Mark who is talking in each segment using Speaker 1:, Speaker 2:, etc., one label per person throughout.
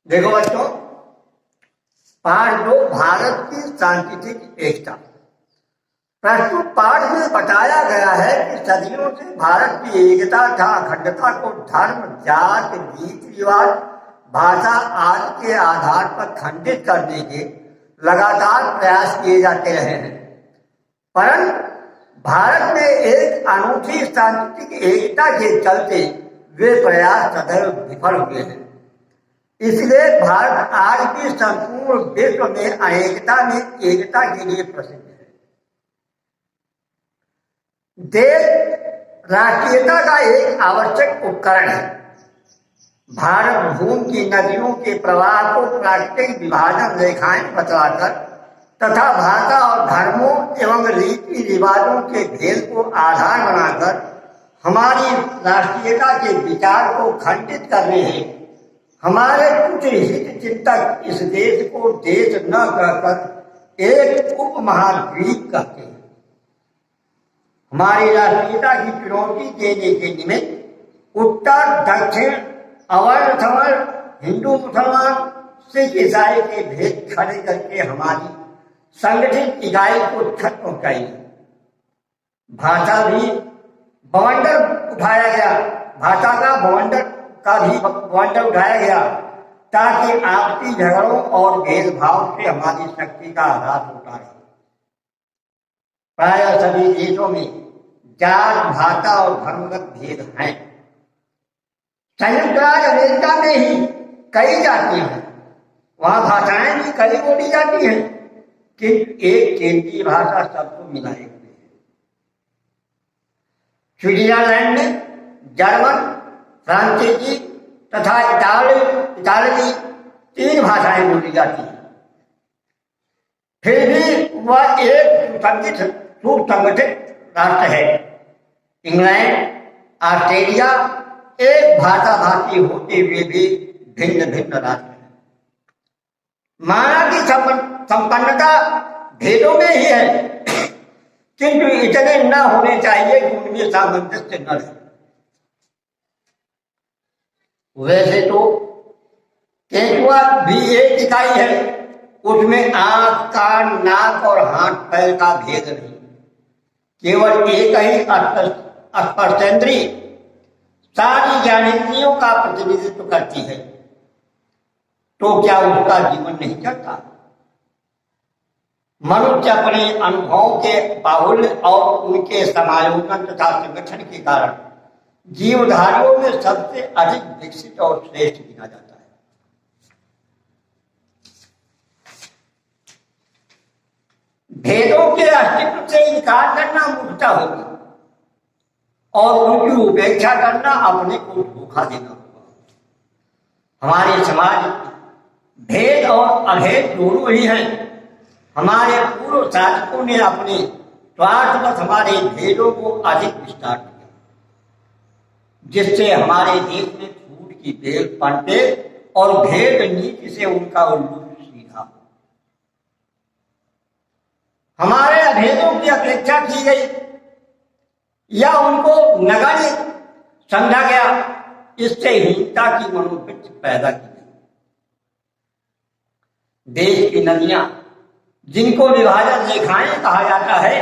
Speaker 1: देखो बच्चों, पाठ 2 भारत की सांस्कृतिक एकता। प्रस्तुत पाठ में बताया गया है कि सदियों से भारत की एकता तथा अखंडता को धर्म, जात, रीति रिवाज, भाषा आदि के आधार पर खंडित करने के लगातार प्रयास किए जाते रहे हैं। परंतु भारत में एक अनूठी सांस्कृतिक एकता के चलते वे प्रयास सदैव विफल हुए हैं। इसलिए भारत आज भी संपूर्ण विश्व में अनेकता में एकता के लिए प्रसिद्ध है। देश राष्ट्रीयता का एक आवश्यक उपकरण है। भारत भूमि की नदियों के प्रवाह को प्राकृतिक विभाजन रेखाएं बतलाकर तथा भाषा और धर्मों एवं रीति रिवाजों के भेद को आधार बनाकर हमारी राष्ट्रीयता के विचार को खंडित करने हेतु हमारे कुछ हित चिंतक इस देश को देश न कहकर एक उपमहाद्वीप कहते हैं। हमारी राष्ट्रीयता की चुनौती देने के निमित्त उत्तर दक्षिण, अवर्ण सवर्ण, हिंदू मुसलमान, सिख ईसाई के भेद खड़े करके हमारी संगठित इकाई को क्षत पहुंचाई। भाषा भी बवंडर उठाया गया, भाषा का बवंडर उठाया गया ताकि आपसी झगड़ों और भेदभाव से हमारी शक्ति का आघात होता है। प्राय सभी देशों में जात, भाषा और धर्मगत भेद हैं। संयुक्त राज्य अमेरिका में ही कई जातियां हैं, वहां भाषाएं भी कई बोली जाती हैं, किंतु एक केंद्रीय भाषा सबको मिलाए हुए है। स्विट्जरलैंड में जर्मन, फ्रांसीसी तथा इतालवी 3 भाषाएं बोली जाती हैं। फिर भी वह एक सुसंगठित राष्ट्र है। इंग्लैंड, ऑस्ट्रेलिया एक भाषा भाषी होते हुए भी भिन्न भिन्न राष्ट्र हैं। मानव की संपन्नता भेदों में ही है, किंतु इतने न होने चाहिए कि उनमें सामंजस्य न रहे। वैसे तो केंचुआ भी एक इकाई है, उसमें आंख, कान, नाक और हाथ पैर का भेद नहीं, केवल एक ही स्पर्शेंद्रिय सारी ज्ञानेंद्रियों का प्रतिनिधित्व करती है। तो क्या उसका जीवन नहीं चलता? मनुष्य अपने अनुभवों के बाहुल्य और उनके समायोजन तथा संगठन के कारण जीवधारियों में सबसे अधिक विकसित और श्रेष्ठ गिना जाता है। भेदों के अस्तित्व से इनकार करना मूर्खता होगी और उनकी उपेक्षा करना अपने को धोखा देना होगा। हमारे समाज में भेद और अभेद दोनों ही हैं। हमारे पूर्व शासकों ने अपने स्वार्थवश हमारे भेदों को अधिक विस्तार किया, जिससे हमारे देश में फूट की बेल पनपे और भेद नीति से उनका उल्लूट सीधा हो। हमारे अभेदों की अपेक्षा की गई या उनको नगण्य समझा गया, इससे हिंसा की मनोवृत्ति पैदा की गई। देश की नदियां, जिनको विभाजन रेखाएं कहा जाता है,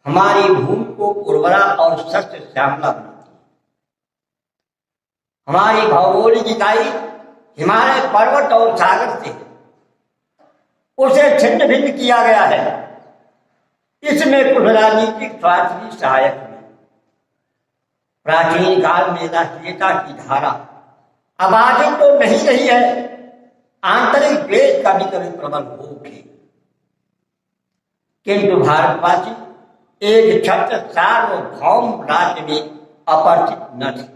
Speaker 1: हमारी भूमि को उर्वरा और सस्य श्यामला बनाती है। हमारी भौगोलिक इकाई हिमालय पर्वत और सागर से उसे छिन्न भिन्न किया गया है। इसमें कुछ राजनीतिक स्वार्थ भी सहायक है। प्राचीन काल में राष्ट्रीयता की धारा अबाधित तो नहीं रही है, आंतरिक द्वेष कभी कभी प्रबल हो उठे, किंतु भारतवासी एक छत्र सार्वभौम राज्य में अपरिचित न थे।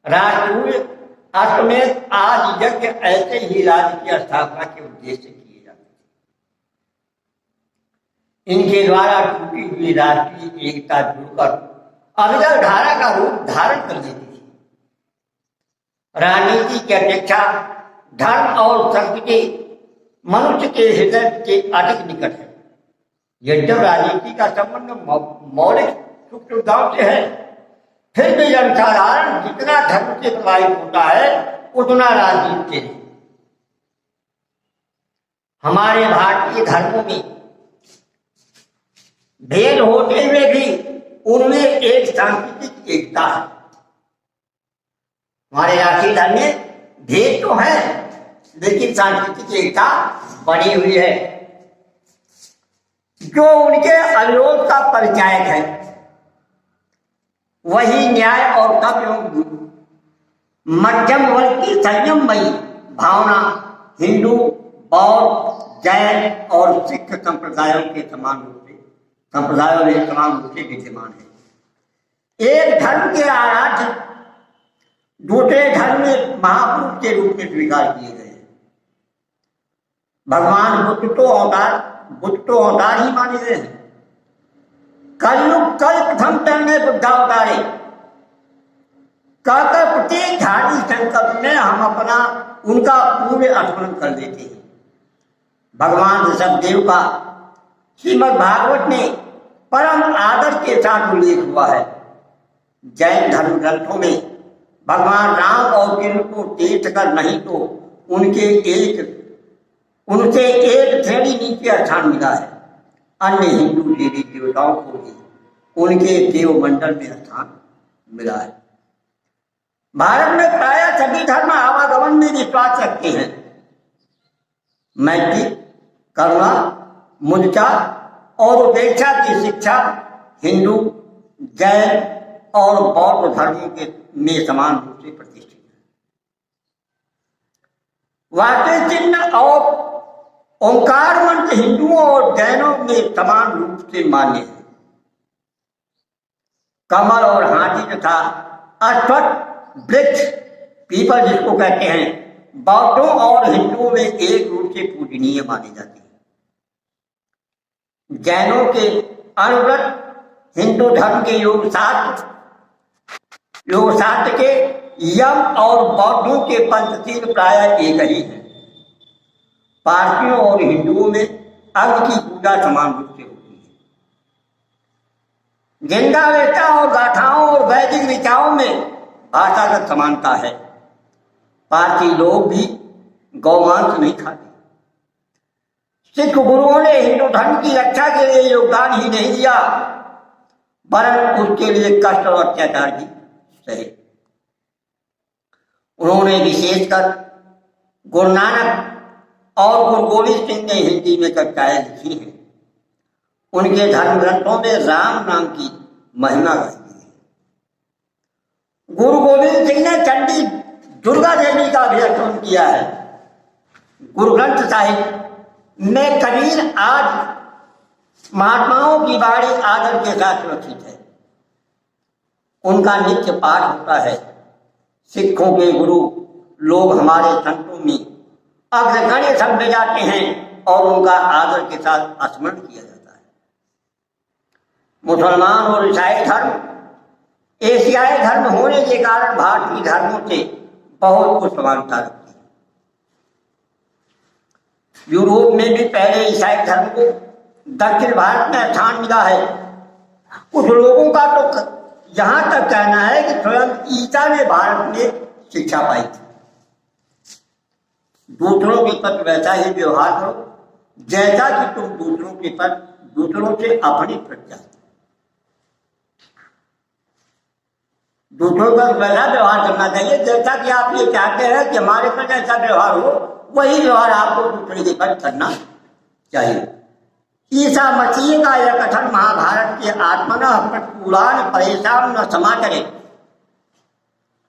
Speaker 1: राष्ट्रीय अश्वमेध आदि यज्ञ ऐसे ही राज्य की स्थापना के उद्देश्य से किए जाते थे। इनके द्वारा टूटी हुई राष्ट्रीय एकता जुड़कर अविरल धारा का रूप धारण कर लेती थी। राजनीति की अपेक्षा धर्म और संस्कृति मनुष्य के हृदय के अधिक निकट है। यद्यप राजनीति का संबंध मौलिक सुख सुविधाओं से है, फिर भी जनसाधारण जितना धर्म से प्रभावित होता है उतना राज जीतते हैं। हमारे भारतीय धर्मों में भेद होते हुए भी उनमें एक सांस्कृतिक एकता है। हमारे राष्ट्रीय धर्म में भेद तो है, लेकिन सांस्कृतिक एकता बनी हुई है, जो उनके अविरोध का परिचायक है। वही न्याय और तप मध्यम वर्ग की संयममयी भावना हिंदू, बौद्ध, जैन और सिख संप्रदायों में समान रूप से विद्यमान है। एक धर्म के आराध्य दूसरे धर्म में महापुरुष के रूप में स्वीकार किए गए हैं। भगवान बुद्ध तो अवतार ही माने गए हैं। कलयुग कल प्रथम चरण में बुद्धा अवतारे कहकर प्रत्येक धार्मिक संकल्प में हम उनका पूर्ण स्मरण कर देते हैं। भगवान ऋषभदेव का श्रीमद् भागवत में परम आदर के साथ उल्लेख हुआ है। जैन धर्म ग्रंथों में भगवान राम और कृष्ण को तीर्थ कर नहीं तो उनसे एक श्रेणी नीचे स्थान मिला है। अन्य हिंदू देवी देवताओं को भी उनके देवमंडल में स्थान मिला है। भारत में प्रायः सभी धर्म आवागमन में विश्वास रखते हैं। मैत्री, करुणा, मुदिता और उपेक्षा की शिक्षा हिंदू, जैन और बौद्ध धर्मों के में समान रूप से प्रतिष्ठित है। वास्तु चिन्ह और ओंकार मंत्र हिंदुओं और जैनों में समान रूप से मान्य है। कमल और हाथी तथा अश्वत्थ वृक्ष, पीपल जिसको कहते हैं, बौद्धों और हिंदुओं में एक रूप से पूजनीय माने जाते हैं। जैनों के अनुव्रत हिंदू धर्म के योग शास्त्र के यम और बौद्धों के पंचशील प्रायः एक ही है। पारसियों और हिंदुओं में अग्नि की पूजा समान रूप से होती है। जिंदावेता और गाथाओं और वैदिक ऋचाओं में भाषागत समानता है। पारसी लोग भी गौमांस नहीं खाते। सिख गुरुओं ने हिंदू धर्म की रक्षा के लिए योगदान ही नहीं दिया, वरन उसके लिए कष्ट और अत्याचार भी सहे। उन्होंने विशेषकर गुरु नानक और गुरु गोविंद सिंह ने हिंदी में कविताएं लिखी हैं। उनके धर्म ग्रंथों में राम नाम की महिमा गाई है। गुरु गोविंद सिंह ने चंडी दुर्गा देवी का भी अर्पण किया है। गुरु ग्रंथ साहिब में कबीर आज महात्माओं की बाणी आदर के साथ सुरक्षित है। उनका नित्य पाठ होता है। सिखों के गुरु लोग हमारे संतों में अग्रगण्य समझे जाते हैं और उनका आदर के साथ स्मरण किया जाता है। मुसलमान और ईसाई धर्म एशियाई धर्म होने के कारण भारतीय धर्मों से बहुत कुछ समानता रखती है। यूरोप में भी पहले ईसाई धर्म को दक्षिण भारत में स्थान मिला है। कुछ लोगों का तो यहां तक कहना है कि स्वयं ईसा ने भारत में शिक्षा पाई थी। दूसरों के प्रति वैसा ही व्यवहार करो जैसा कि तुम दूसरों से अपनी प्रज्ञा, दूसरों का वैसा व्यवहार करना चाहिए जैसा कि आप ये चाहते हैं कि हमारे पर ऐसा व्यवहार हो, वही व्यवहार आपको दूसरे के पर करना चाहिए। ईसा मसीह का यह कथन महाभारत के आत्मनः पुराण परेशान न समाचरे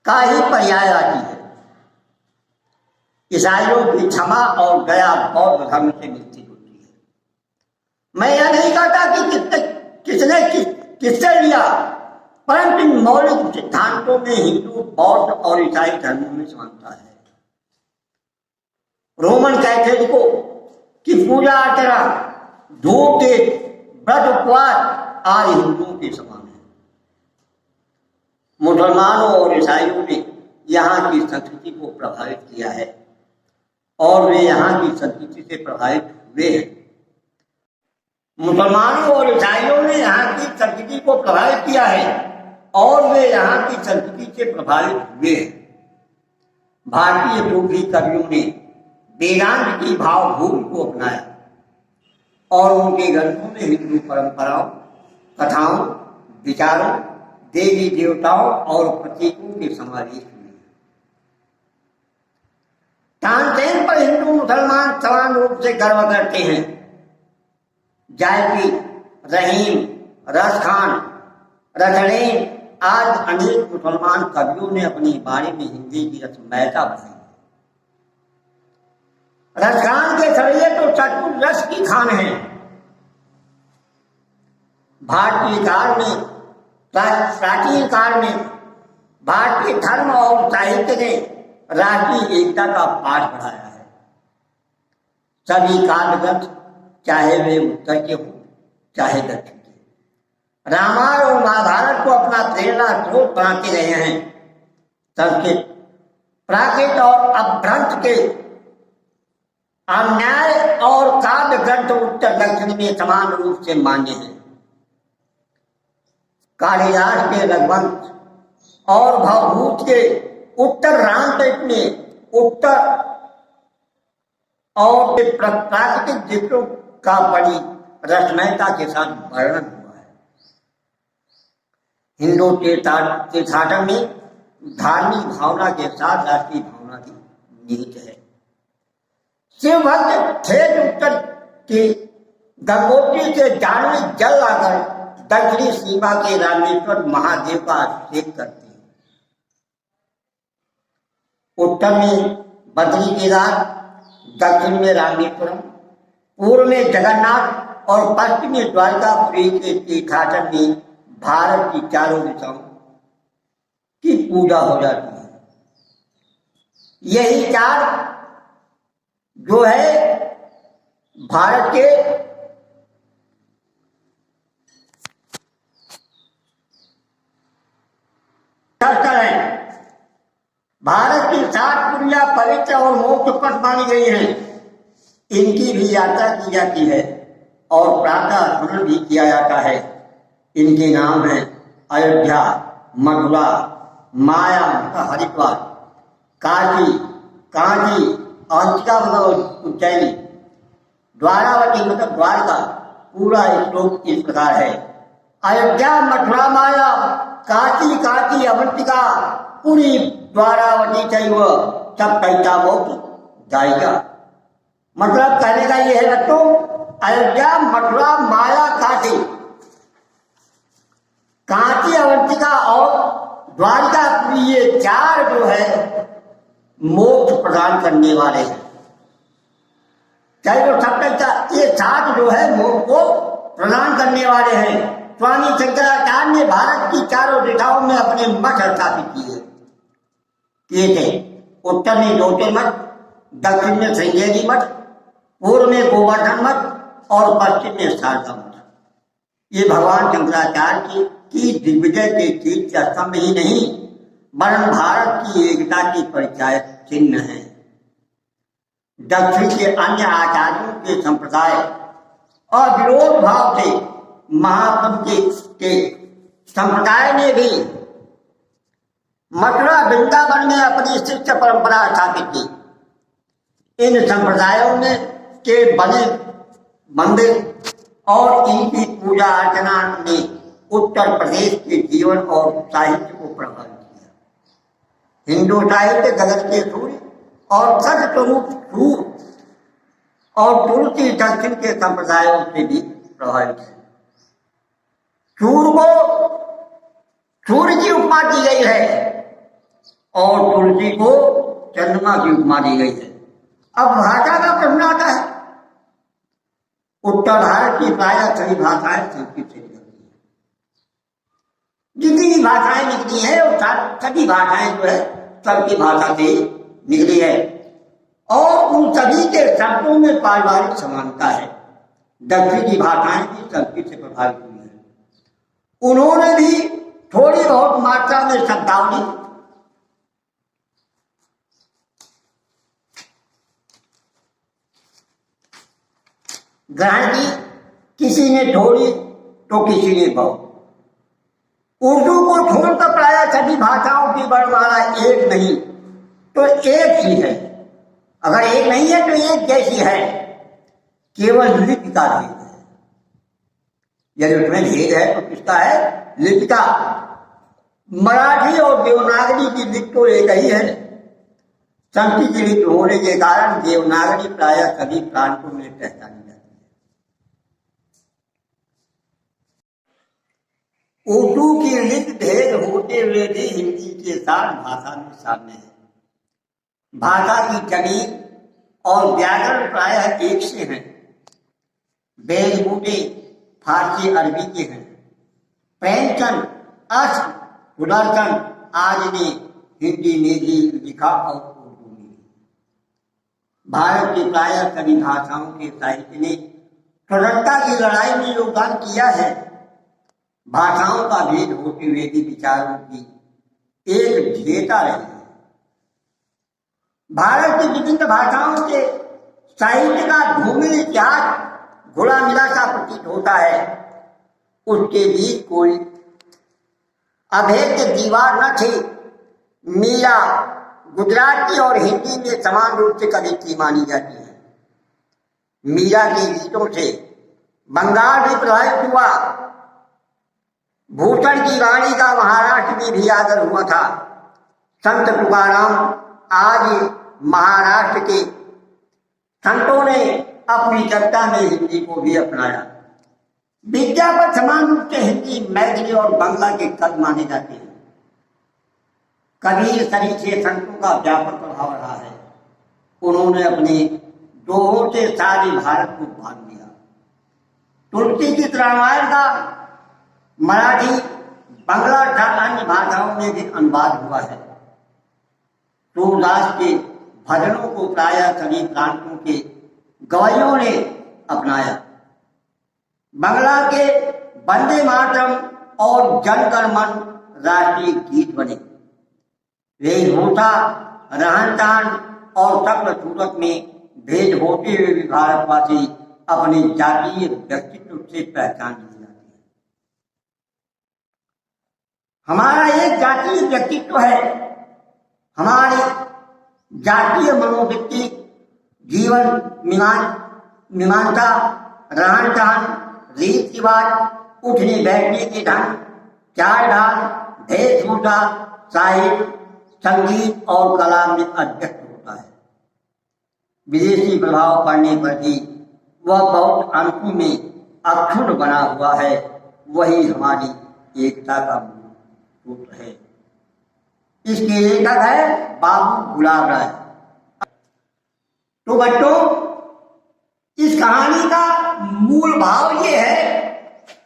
Speaker 1: का ही पर्याय आती है। ईसाइयों की क्षमा और दया बौद्ध धर्म से मिलती जुलती है। मैं यह नहीं कहता कि किसने किससे लिया, परंतु मौलिक सिद्धांतों में हिंदू, बौद्ध और ईसाई धर्मों में समानता है। रोमन कैथोलिकों की पूजा अर्चना, धूप दीप, व्रत उपवास आदि हिंदुओं के समान है। मुसलमानों और ईसाइयों ने यहाँ की संस्कृति को प्रभावित किया है और वे यहाँ की संस्कृति से प्रभावित हुए हैं। मुसलमानों और ईसाइयों ने यहाँ की संस्कृति को प्रभावित किया है और वे यहाँ की संस्कृति से प्रभावित हुए हैं। भारतीय सूफी कवियों ने वेदांत की भावभूमि को अपनाया और उनके ग्रंथों में हिंदू परंपराओं, कथाओं, विचारों, देवी देवताओं और प्रतीकों के समावेश हुए। तानसेन पर हिंदू मुसलमान समान रूप से गर्व करते हैं। जायपी, रहीम, रसखान, रथड़ेन आज अनेक मुसलमान कवियों ने अपनी बाणी में हिंदी की रसमयता बनाई। रसखान के छड़िए तो सचमुच रस की खान है। भारतीय काल में, प्राचीन काल में भारतीय धर्म और साहित्य ने राष्ट्रीय एकता का पाठ पढ़ाया है। सभी काव्य ग्रंथ, चाहे वे उत्तर के हों चाहे दक्षिण के, रामायण और महाभारत को अपना प्रेरणा स्रोत बनाते रहे हैं। संस्कृत, प्राकृत और अपभ्रंश के अन्याय और काव्य ग्रंथ उत्तर दक्षिण में समान रूप से मान्य हैं। कालिदास के रघुवंश और भवभूत के उत्तर रामचरित में उत्तर और प्राकृतिक दृश्यों का बड़ी रसमयता के साथ वर्णन हुआ है। हिंदू तीर्थाटन में धार्मिक भावना के साथ राष्ट्रीय भावना की निहित है। शिव भक्त थे उत्तर की गंगोत्री से जानवी जल लाकर दक्षिणी सीमा के रामेश्वर महादेव का अभिषेक करते हैं। उत्तर में बद्री केदार, दक्षिण में रामेश्वरम, पूर्व में जगन्नाथ और पश्चिम में द्वारकापुरी के तीर्थाटन में भारत की चारों दिशाओं की पूजा हो जाती है। यही चार जो है भारत के भारत की 7 पुरियां पवित्र और मोक्ष पथ मानी गई हैं। इनकी भी यात्रा की जाती है और प्रातः स्मरण भी किया जाता है। इनके नाम हैं अयोध्या, मथुरा, माया हरिद्वार, काशी, कांची, अंतिका मतलब उज्जैनी, द्वारावती मतलब द्वारका। पूरा श्लोक इस प्रकार है। अयोध्या, मथुरा, माया, काशी, काशी, अवंतिका, पुरी, द्वारावती चैव सब कैता मोक्ष जाएगा। मतलब कहने का ये है बच्चों, अयोध्या, मथुरा, माया, काशी, काशी, अवंतिका और द्वारका पुरी, ये चार जो है मोक्ष प्रदान करने वाले हैं। चाहे तो सब कैता, ये 7 जो है मोक्ष को प्रदान करने वाले हैं। स्वामी शंकराचार्य ने भारत की चारों दिशाओं में अपने मठ स्थापित किए थे। उत्तर में ज्योतिर्मठ, दक्षिण में श्रृंगेरी मठ, पूर्व में गोवर्धन मठ और पश्चिम में शारदा मठ। ये भगवान शंकराचार्य की दिग्विजय के कीर्ति स्तंभ ही नहीं, वरन भारत की एकता की परिचायक चिन्ह है। दक्षिण के अन्य आचार्यों के संप्रदाय और विरोध भाव से महाप्रभु के संप्रदाय ने भी मथुरा वृंदावन में अपनी शिष्य परंपरा स्थापित की। इन संप्रदायों ने के बने मंदिर और इनकी पूजा अर्चना ने उत्तर प्रदेश के जीवन और साहित्य को प्रभावित किया। हिंदू साहित्य गगन के सूर्य और सद स्वरूप सूर्य और तुलसी दक्षिण के संप्रदायों से भी प्रभावित है। सूर्य को सूर्य की उपमा दी गई है और तुलसी को चंद्रमा की उपमा दी गई है। अब भाषा का प्रश्न आता है। उत्तर भारत की प्राय सभी भाषाएं संस्कृत से निकलती हैं। जितनी भाषाएं निकली है वो सभी भाषाएं जो है सबकी भाषा से निकली है और उन सभी के शब्दों में पारिवारिक समानता है। दक्षिणी भाषाएं भी संस्कृत से प्रभावित हुई है। उन्होंने भी थोड़ी बहुत मात्रा में शब्दावली ग्रहण की, किसी ने थोड़ी तो किसी ने बहुत। उर्दू को छोड़कर प्राय सभी भाषाओं की वर्णमाला एक नहीं तो एक सी है, अगर एक नहीं है तो एक जैसी है, केवल लिपि का भेद है। यदि उसमें भेद है तो किसका है? लिपि का। मराठी और देवनागरी की लिपि तो एक ही है। संस्कृत की लिपि होने के कारण देवनागरी प्रायः सभी प्रांतों में पहचानी जाती है। उर्दू की लिपि भेद होते हुए भी हिंदी के साथ भाषा में सामने है। भाषा की जमीन और व्याकरण प्रायः एक से हैं। वेद बूटे फारसी अरबी के हैं। प्रेमचंद, अश्क, सुदर्शन आदि ने हिंदी में भी लिखा और उर्दू में। भारत की प्रायः सभी भाषाओं के साहित्य ने स्वतंत्रता की लड़ाई में योगदान किया है। भाषाओं का भेद होते हुए भी विचारों की एक ध्येयता रही है। भारत की विभिन्न भाषाओं के साहित्य का धूमिल इतिहास घुला मिला सा प्रतीत होता है। उसके बीच कोई अभेद्य दीवार न थी। मीरा गुजराती और हिंदी में समान रूप से कवित्री मानी जाती है। मीरा के गीतों से बंगाल भी प्रभावित हुआ। भूषण की रानी का महाराष्ट्र में भी आदर हुआ था। संत तुकाराम आज महाराष्ट्र के संतों ने अपनी कविता में हिंदी को भी अपनाया। विद्या पर समान रूप से हिंदी, मैथिली और बांग्ला के कवि माने जाते हैं। कबीर सरी से संतों का व्यापक प्रभाव रहा है। उन्होंने अपने दोहों से सारे भारत को बांध दिया। तुलसी की रामायण का मराठी, बांग्ला तथा अन्य भाषाओं में भी अनुवाद हुआ है। सूरदास के भजनों को प्रायः सभी प्रांतों के गवैयों ने अपनाया। बांग्ला के वंदे मातरम और जन गण मन राष्ट्रीय गीत बने। वेशभूषा, रहन सहन और शक्ल सूरत में भेद होते हुए भी भारतवासी अपने जातीय व्यक्तित्व से पहचान ली जाती है। हमारा एक जातीय व्यक्तित्व है। हमारी जातीय मनोवृत्ति, जीवन मीमांसा, रहन सहन, रीत रिवाज, उठने बैठने के ढंग, चाल ढाल, वेशभूषा, साहित्य, संगीत और कला में अध्यक्त होता है। विदेशी प्रभाव पड़ने पर भी वह बहुत अंशों में अक्षुण्ण बना हुआ है। वही हमारी एकता का मूल सूत्र है। इसके लेखक है बाबू गुलाब राय। तो बच्चों, इस कहानी का मूल भाव ये है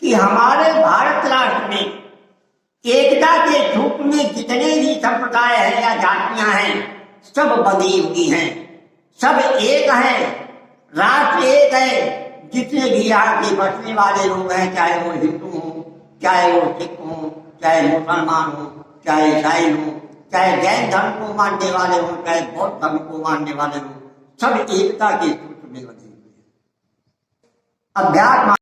Speaker 1: कि हमारे भारत राष्ट्र में एकता के सूत्र में जितने भी संप्रदाय हैं या जातियां हैं, सब बंधी हुई हैं। सब एक हैं, राष्ट्र एक है। जितने भी यहाँ के बसने वाले लोग हैं, चाहे वो हिंदू हों, चाहे वो सिख हों, चाहे मुसलमान हों, चाहे ईसाई हों, चाहे जैन धर्म को मानने वाले हों, चाहे बौद्ध धर्म को मानने वाले हों, सब एकता के सूत्र में बंधे हुए हैं। अभ्यास